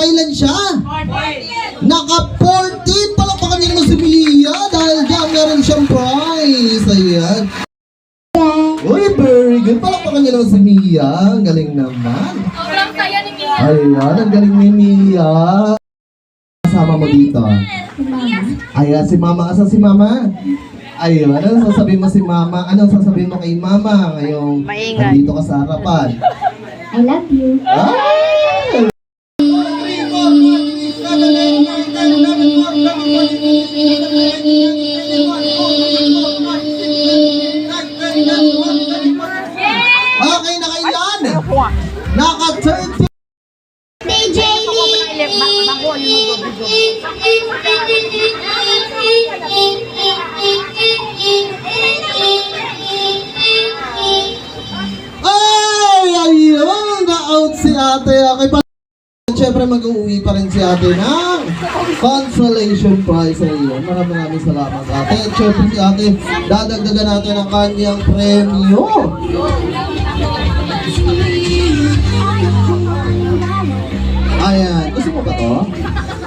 Nakailan siya? 14. Naka-14! Palakpakan niyo naman si Mia dahil dyan meron siyang prize. Ayan. Uy, very good. Palakpakan niyo naman si Mia. Ang galing naman. Sobrang saya ni Mia. Ayan, ang galing ni Mia. Kasama mo dito. Ayan, si Mama. Asan si Mama? Ayun, anong sasabihin mo si Mama? Anong sasabihin mo kay Mama ngayong nandito ka sa harapan? I love you. Ah! Okay, nakailan? Naka-30. DJ Ay, ayun, na-out si ate. Okay pa. Siyempre mag-uwi pa rin si ate ng consolation prize sa iyo. Maraming salamat ate. At siyempre si ate, dadagdagan natin ang kanyang premyo. Ayan, gusto mo ba to?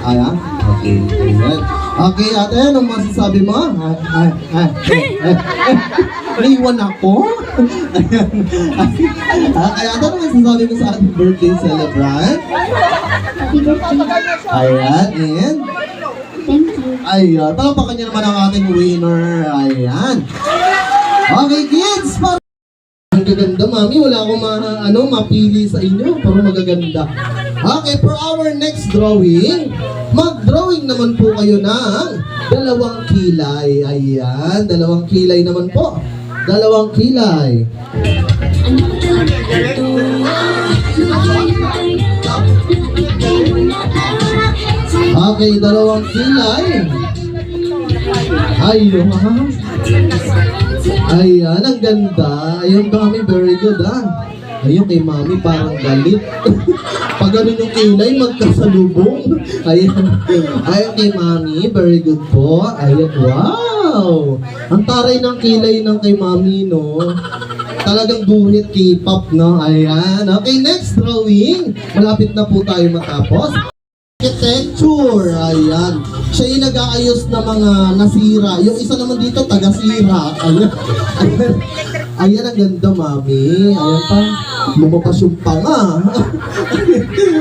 Ayan, okay. Ayan. Okay ate, anong masasabi mo? Naiwan ako? Ayan. Kaya ate, anong masasabi mo sa ating birthday celebrant? Happy birthday. Ayan, and Thank you. ayan, palakpakan niyo naman ang ating winner. Ayan. Okay, kids, ang gaganda, mami. Wala akong mapili sa inyo, pero magaganda. Okay, for our next drawing, mag-drawing naman po kayo ng dalawang kilay. Ayan, dalawang kilay naman po. Dalawang kilay. Okay, dalawang kilay. Ayun, ha? Ayan, ang ganda. Ayun, mami, very good, ha? Ayun, kay mami, parang galit. Pag ano yung kilay, magkasalubong. Ayan. Ayun, kay mami, very good po. Ayan, wow! Ang taray ng kilay ng kay mami, no? Talagang buhit K-pop, no? Ayan. Okay, next drawing. Malapit na po tayo matapos. Architecture, ayan. Siya yung nag-aayos na mga nasira. Yung isa naman dito, taga-sira. Ayan. Ayan, ang ganda, mami. Ayan pa, lumabas yung panga.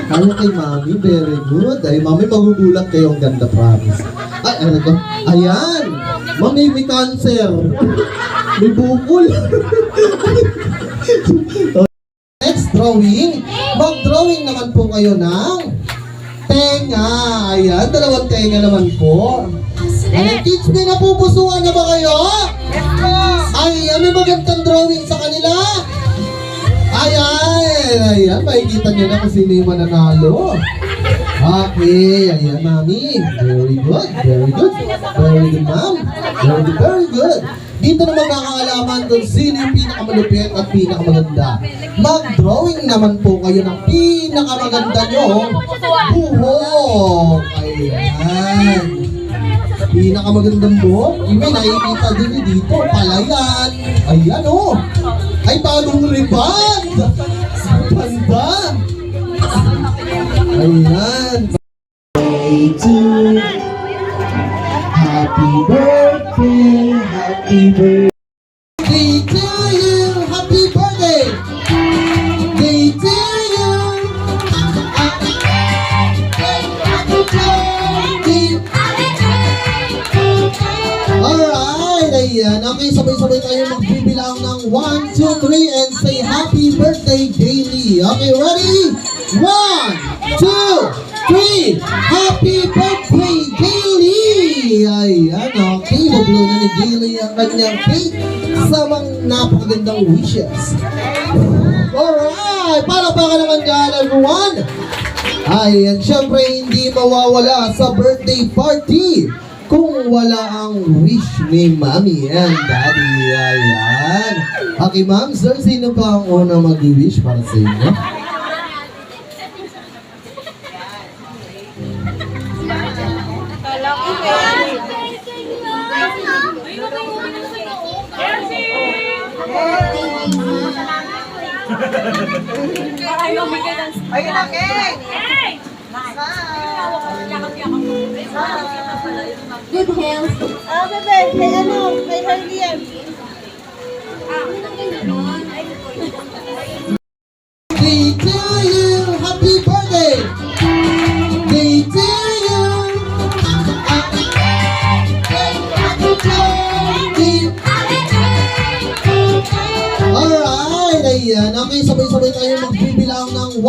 Ayan kay mami, very good. Ay, mami, magugulat kayo, ang ganda, promise. Ay, ano ko? Ayan. Mami, may cancer. May bukol. Next drawing. Mag-drawing naman po kayo ng tenga. Ayan, dalawang tenga naman po. Ayan, kids, may napupusuan na ba kayo? Ay, may magandang drawing sa kanila. Ayan, makikita nyo na kung sino yung mananalo. Okay, ayan, mami. Very good, very good. Very good, ma'am. Very good. Dito na magkakaalaman kung sino yung pinakamalupit at pinakamaganda. Mag-drawing naman po kayo ng pinakamaganda nyo buhok. Ayan. Pinakamagandang buhok. May nakikita din dito. Palayan. Ayan, oh. Ay, bagong riband. Ganda. Ayan. Happy birthday, happy birthday to you, happy birthday, day to you, happy birthday. Alright, ayan. Okay, sabay-sabay tayo magbibilang ng 1, 2, 3 and say happy birthday daily. Okay, ready? 1, 2, 3, happy birthday daily! Ayan, okay, mablo na ni Gailey ang kanyang cake sa mga napakagandang wishes. Alright, para ka naman dyan, everyone. Ayan, syempre hindi mawawala sa birthday party kung wala ang wish ni Mommy and Daddy. Ayan. Okay, ma'am, sir, sino pa ang unang mag-wish para sa inyo? Ayun na, Ken! Good health. Bebe, kay kay Harley yan. They tell you happy birthday. They tell you happy birthday. Alright, ayan. Okay, sabay-sabay tayo magbibilang ng